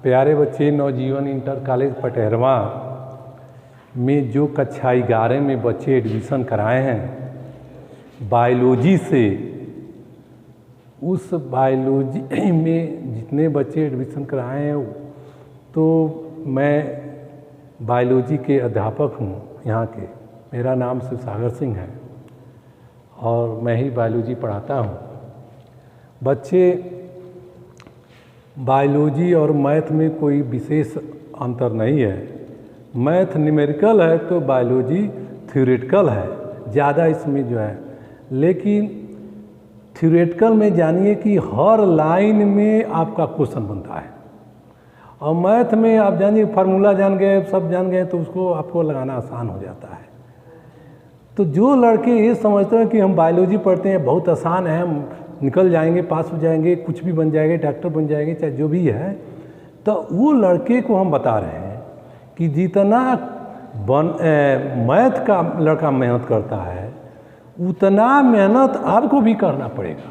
प्यारे बच्चे, नवजीवन inter college Paterwa में जो कक्षा 11 में बच्चे एडमिशन कराए हैं बायोलॉजी से, उस बायोलॉजी में जितने बच्चे एडमिशन कराए हैं तो मैं बायोलॉजी के अध्यापक हूँ यहाँ के। मेरा नाम शिवसागर सिंह है और मैं ही बायोलॉजी पढ़ाता हूँ। बच्चे, बायोलॉजी और मैथ में कोई विशेष अंतर नहीं है। मैथ न्यूमेरिकल है तो बायोलॉजी थ्योरेटिकल है, ज़्यादा इसमें जो है। लेकिन थ्योरेटिकल में जानिए कि हर लाइन में आपका क्वेश्चन बनता है, और मैथ में आप जानिए फार्मूला जान गए, सब जान गए, तो उसको आपको लगाना आसान हो जाता है। तो जो लड़के ये समझते हैं कि हम बायोलॉजी पढ़ते हैं बहुत आसान है, हम निकल जाएंगे, पास हो जाएंगे, कुछ भी बन जाएंगे, डॉक्टर बन जाएंगे, चाहे जो भी है, तो वो लड़के को हम बता रहे हैं कि जितना मैथ का लड़का मेहनत करता है उतना मेहनत आपको भी करना पड़ेगा,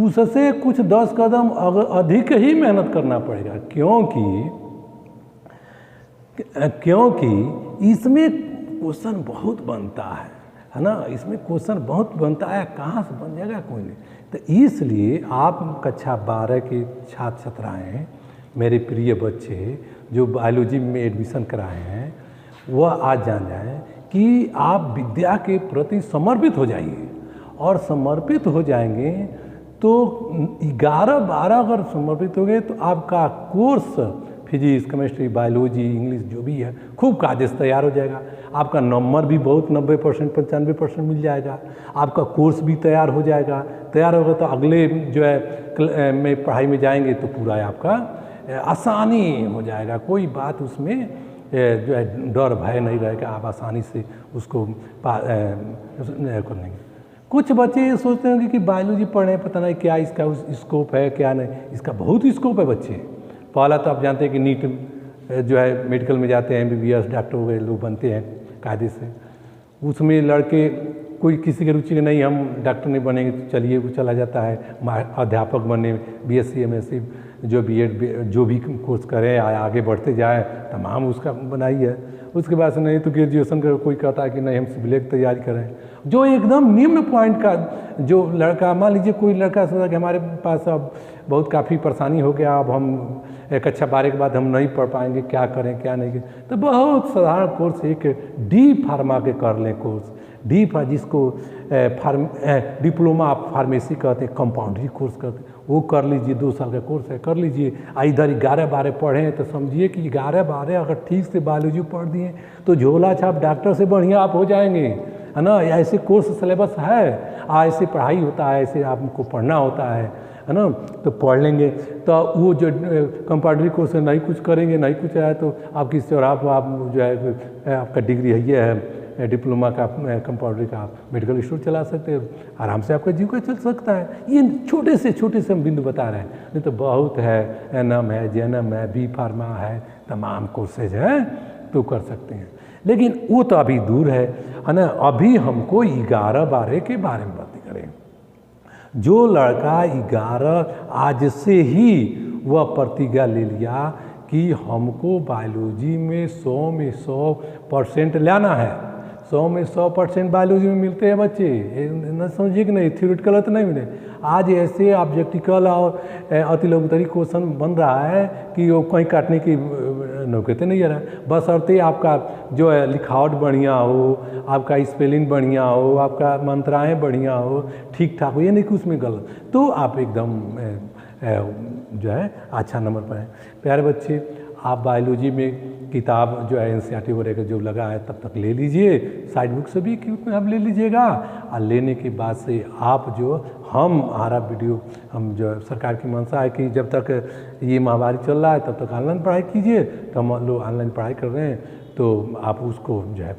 उससे कुछ 10 कदम अधिक ही मेहनत करना पड़ेगा। क्योंकि इसमें क्वेश्चन बहुत बनता है ना, इसमें क्वेश्चन बहुत बनता है, कहाँ से बन जाएगा कोई नहीं। तो इसलिए आप कक्षा 12 के छात्र छात्राएँ, मेरे प्रिय बच्चे जो बायोलॉजी में एडमिशन कराए हैं, वह आज जान जाएं कि आप विद्या के प्रति समर्पित हो जाइए। और समर्पित हो जाएंगे तो 11-12 अगर समर्पित हो गए तो आपका course physics, chemistry, biology, English जो भी है खूब कायदे से तैयार हो जाएगा। आपका नंबर भी बहुत 90%, 95% मिल जाएगा। आपका कोर्स भी तैयार हो जाएगा। तैयार होगा तो अगले जो है में पढ़ाई में जाएंगे तो पूरा आपका आसानी हो जाएगा। कोई बात उसमें जो है डर भय नहीं रहेगा, आप आसानी से उसको कर लेंगे। कुछ बच्चे ये सोचते होंगे कि बायोलॉजी पढ़े पता नहीं क्या इसका स्कोप है, क्या नहीं। इसका बहुत स्कोप है बच्चे। पहला तो आप जानते हैं कि नीट जो है मेडिकल में जाते हैं, MBBS डॉक्टर वगैरह लोग बनते हैं कायदे से। उसमें लड़के कोई किसी की रुचि नहीं, हम डॉक्टर नहीं बनेंगे तो चलिए वो चला जाता है अध्यापक बनने, BSc MSc जो B.Ed जो भी कोर्स करें आगे बढ़ते जाए, तमाम उसका बनाई है। उसके बाद से नहीं तो ग्रेजुएशन का कोई कहता है कि नहीं हम सिविल की तैयारी करें। जो एकदम निम्न पॉइंट का जो लड़का, मान लीजिए कोई लड़का सोचा कि हमारे पास अब बहुत काफ़ी परेशानी हो गया, अब हम कक्षा 12 के बाद हम नहीं पढ़ पाएंगे, क्या करें क्या नहीं करें, तो बहुत साधारण कोर्स एक डी फार्मा के कर लें कोर्स। डी जिसको डिप्लोमा फार्मेसी कहते हैं, कंपाउंडरी कोर्स कहते हैं, वो कर लीजिए। 2 साल का कोर्स है, कर लीजिए। इधर 11-12 पढ़ें तो समझिए कि 11-12 अगर ठीक से बायोलॉजी पढ़ दिए तो झोला छाप डॉक्टर से बढ़िया आप हो जाएंगे, है ना। ऐसे कोर्स सिलेबस है, ऐसे पढ़ाई होता है, ऐसे आपको पढ़ना होता है ना। तो पढ़ लेंगे तो वो जो कंपाउंडरी कोर्स है नहीं कुछ करेंगे, नहीं कुछ है तो आप किसी और आप जो है आपका डिग्री है ये है डिप्लोमा का कंपाउंडरी का, आप मेडिकल स्टोर चला सकते हैं, आराम से आपका जीविका चल सकता है। ये छोटे से हम बिंदु बता रहे हैं, नहीं तो बहुत है, NM है, JNM है, B फार्मा है, तमाम कोर्सेज हैं तो कर सकते हैं। लेकिन वो तो अभी दूर है ना। अभी हमको 11-12 के बारे में बात करें। जो लड़का 11 आज से ही वह प्रतिज्ञा ले लिया कि हमको बायोलॉजी में 100 में 100% लाना है, 100 में 100% बायोलॉजी में मिलते हैं बच्चे, न समझिए कि नहीं थ्योरेटिकल तो नहीं मिले। आज ऐसे ऑब्जेक्टिकल और अतिलोकतरी क्वेश्चन बन रहा है कि वो कहीं काटने की नौकते नहीं आ रहा है। बशर्ते आपका जो है लिखावट बढ़िया हो, आपका स्पेलिंग बढ़िया हो, आपका मंत्राएँ बढ़िया हो, ठीक ठाक हो, ये नहीं कि उसमें गलत, तो आप एकदम जो है अच्छा नंबर पाएँ। प्यारे बच्चे, आप बायोलॉजी में किताब जो है NCERT वगैरह का जो लगा है तब तक ले लीजिए, साइड बुक से भी आप ले लीजिएगा। और लेने के बाद से आप जो हमारा वीडियो हम जो सरकार की मंशा है कि जब तक ये महामारी चल रहा है तब तक ऑनलाइन पढ़ाई कीजिए। तो हम लोग ऑनलाइन पढ़ाई कर रहे हैं तो आप उसको जो है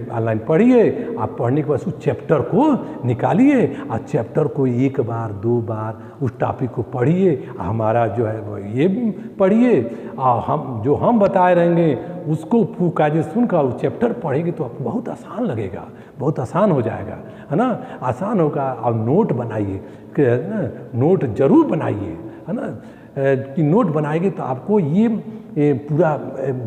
ऑनलाइन पढ़िए। आप पढ़ने के बाद उस चैप्टर को निकालिए और चैप्टर को 1 बार 2 बार उस टॉपिक को पढ़िए। हमारा जो है वो ये पढ़िए और हम बताए रहेंगे उसको कायदे सुनकर उस चैप्टर पढ़ेंगे तो आपको बहुत आसान लगेगा, बहुत आसान हो जाएगा, है ना। आसान होगा। और नोट बनाइए, नोट जरूर बनाइए, है ना, कि नोट बनाएंगे तो आपको ये पूरा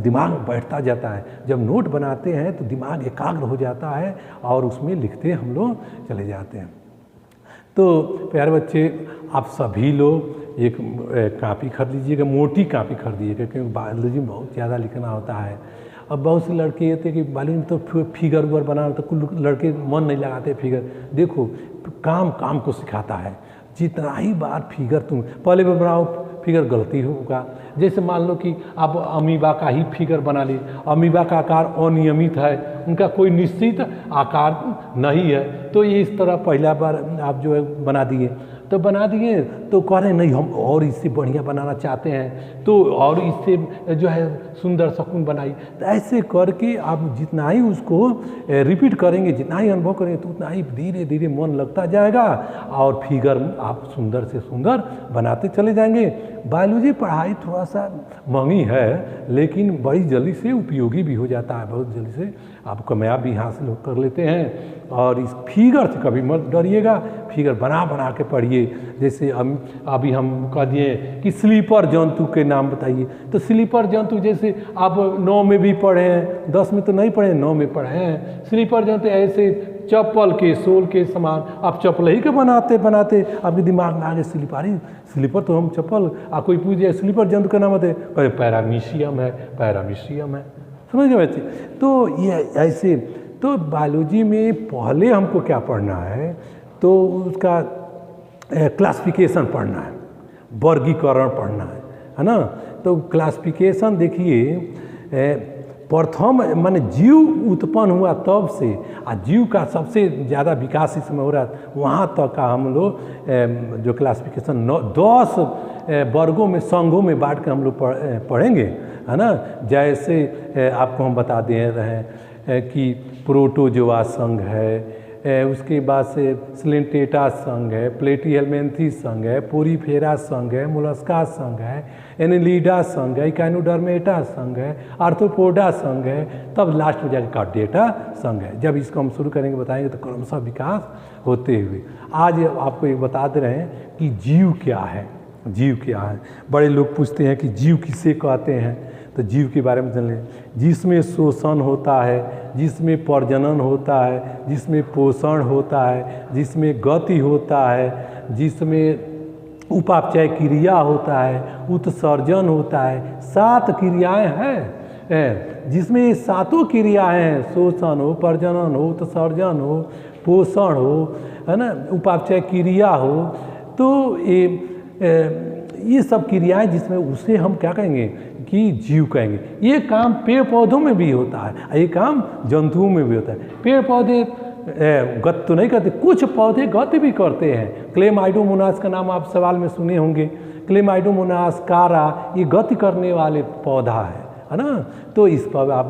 दिमाग बैठता जाता है। जब नोट बनाते हैं तो दिमाग एकाग्र हो जाता है और उसमें लिखते हम लोग चले जाते हैं। तो प्यारे बच्चे, आप सभी लोग एक कापी खरीद लीजिएगा, मोटी कापी खरीदिएगा, क्योंकि बायोलॉजी में बहुत ज़्यादा लिखना होता है। अब बहुत से लड़के ये थे कि बायोलॉजी में तो फिगर उगर बनाना, तो कुछ लड़के मन नहीं लगाते फिगर। देखो, काम काम को सिखाता है। जितना ही बार फिगर तुम पहले भी बनाओ, फिगर गलती होगा। जैसे मान लो कि आप अमीबा का ही फिगर बना ली, अमीबा का आकार अनियमित है, उनका कोई निश्चित आकार नहीं है, तो ये इस तरह पहला बार आप जो है बना दिए, तो बना दिए तो कह रहे नहीं हम और इससे बढ़िया बनाना चाहते हैं, तो और इससे जो है सुंदर शकुन बनाई। तो ऐसे करके आप जितना ही उसको रिपीट करेंगे, जितना ही अनुभव करेंगे, तो उतना ही धीरे धीरे मन लगता जाएगा और फिगर आप सुंदर से सुंदर बनाते चले जाएंगे। बायोलॉजी पढ़ाई थोड़ा सा महंगी है, लेकिन बड़ी जल्दी से उपयोगी भी हो जाता है, बहुत जल्दी से आप कामयाब भी हासिल कर लेते हैं। और इस फिगर से कभी मत डरिएगा, फिगर बना बना के पढ़िए। जैसे अभी हम कह दिए कि स्लीपर जंतु के नाम बताइए, तो स्लीपर जंतु जैसे आप 9 में भी पढ़े हैं, 10 में तो नहीं पढ़े, 9 में पढ़े हैं। स्लीपर जंतु ऐसे चप्पल के सोल के समान, आप चप्पल ही के बनाते बनाते आपके दिमाग में आगे स्लीपर तो हम चप्पल, कोई पूछे स्लीपर जंतु का नाम बताए, कहे पैरामीशियम है, पैरामीशियम है, समझ गए बच्चे। तो ये ऐसे, तो बायोलॉजी में पहले हमको क्या पढ़ना है, तो उसका क्लासिफिकेशन पढ़ना है, वर्गीकरण पढ़ना है ना। तो क्लासिफिकेशन देखिए, प्रथम माने जीव उत्पन्न हुआ तब से जीव का सबसे ज़्यादा विकास इस समय हो रहा है, वहाँ तक का हम लोग जो क्लासिफिकेशन 10 वर्गों में, संघों में बांट के हम लोग पढ़ेंगे, है ना। जैसे आपको हम बता दे रहे हैं कि प्रोटोजोआ संघ है, उसके बाद से सिलेंटेटा संघ है, प्लेटीहेल्मिन्थेस संघ है, पोरीफेरा संघ है, मोलस्का संघ है, एनेलिडा संघ है, इकाइनोडर्मेटा संघ है, आर्थ्रोपोडा संघ है, तब लास्ट में जाकर कार्डेटा संघ है। जब इसको हम शुरू करेंगे बताएंगे तो क्रमशः विकास होते हुए आज आपको ये बता दे रहे हैं कि जीव क्या है। जीव क्या है, बड़े लोग पूछते हैं कि जीव किसे कहते हैं, तो जीव के बारे में जान लें। जिसमें शोषण होता है, जिसमें प्रजनन होता है, जिसमें पोषण होता है, जिसमें गति होता है, जिसमें उपापचय क्रिया होता है, उत्सर्जन होता है, 7 क्रियाएं हैं, जिसमें ये 7 क्रियाएं हैं, शोषण हो, प्रजनन हो, उत्सर्जन हो, पोषण हो, है ना, उपापचय क्रिया हो, तो ये सब क्रियाएं जिसमें उसे हम क्या कहेंगे कि जीव कहेंगे। ये काम पेड़ पौधों में भी होता है, ये काम जंतुओं में भी होता है। पेड़ पौधे गति तो नहीं करते, कुछ पौधे गति भी करते हैं। क्लेमाइडोमोनास का नाम आप सवाल में सुने होंगे, क्लेमाइडोमोनास कारा, ये गति करने वाले पौधा है ना। तो इस पर आप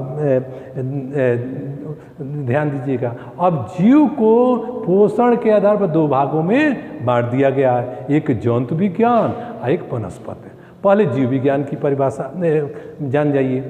ध्यान दीजिएगा। अब जीव को पोषण के आधार पर 2 भागों में बांट दिया गया है, एक जंतु विज्ञान और एक वनस्पति। पहले जीव विज्ञान की परिभाषा जान जाइए।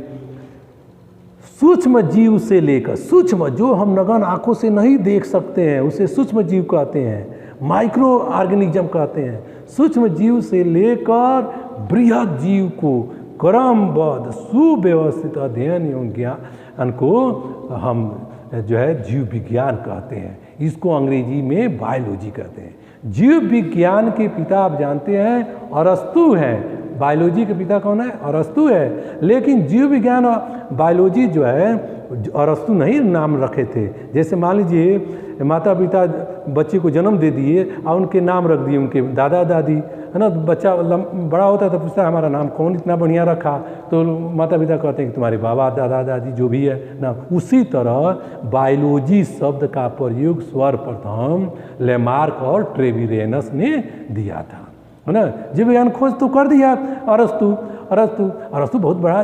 सूक्ष्म जीव से लेकर, सूक्ष्म जो हम नगन आंखों से नहीं देख सकते हैं उसे सूक्ष्म जीव कहते हैं, माइक्रो ऑर्गेनिज्म कहते हैं। सूक्ष्म जीव से लेकर बृहद जीव को क्रमबद्ध सुव्यवस्थित अध्ययन एवं ज्ञान को हम जो है जीव विज्ञान कहते हैं। इसको अंग्रेजी में बायोलॉजी कहते हैं। जीव विज्ञान के पिता आप जानते हैं अरस्तु हैं। बायोलॉजी के पिता कौन है? अरस्तु है। लेकिन जीव विज्ञान और बायोलॉजी जो है अरस्तु नहीं नाम रखे थे। जैसे मान लीजिए माता पिता बच्चे को जन्म दे दिए और उनके नाम रख दिए उनके दादा दादी, है ना। बच्चा बड़ा होता है तो पूछता है हमारा नाम कौन इतना बढ़िया रखा, तो माता पिता कहते हैं कि तुम्हारे बाबा दादा दादी जो भी है ना। उसी तरह बायोलॉजी शब्द का प्रयोग सर्वप्रथम लेमार्क और ट्रेविरेनस ने दिया था, है ना। जीव विज्ञान खोज तो कर दिया अरस्तु बहुत बड़ा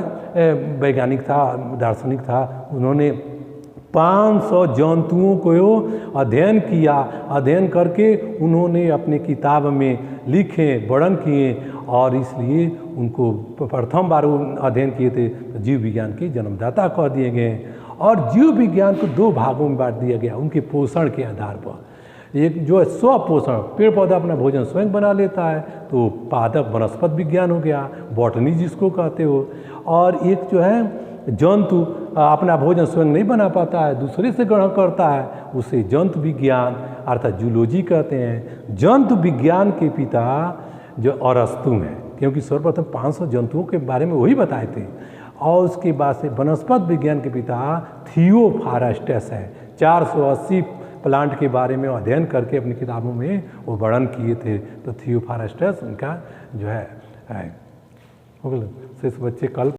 वैज्ञानिक था, दार्शनिक था। उन्होंने 500 जंतुओं को अध्ययन किया। अध्ययन करके उन्होंने अपने किताब में लिखे, वर्णन किए और इसलिए उनको प्रथम बार अध्ययन किए थे तो जीव विज्ञान के जन्मदाता कह दिए गए। और जीव विज्ञान को 2 भागों में बांट दिया गया उनके पोषण के आधार पर। एक जो है स्वपोषण, पेड़ पौधा अपना भोजन स्वयं बना लेता है, तो पादप वनस्पत विज्ञान हो गया, बॉटनी जिसको कहते हो। और एक जो है जंतु अपना भोजन स्वयं नहीं बना पाता है, दूसरे से ग्रहण करता है, उसे जंतु विज्ञान अर्थात जूलॉजी कहते हैं। जंतु विज्ञान के पिता जो अरस्तु हैं, क्योंकि सर्वप्रथम 500 जंतुओं के बारे में वही बताए थे। और उसके बाद से वनस्पत विज्ञान के पिता थियोफारस्टस है। 480 प्लांट के बारे में अध्ययन करके अपनी किताबों में वो वर्णन किए थे। तो थियोफारस्टस उनका जो है हो गया। शेष बच्चे कल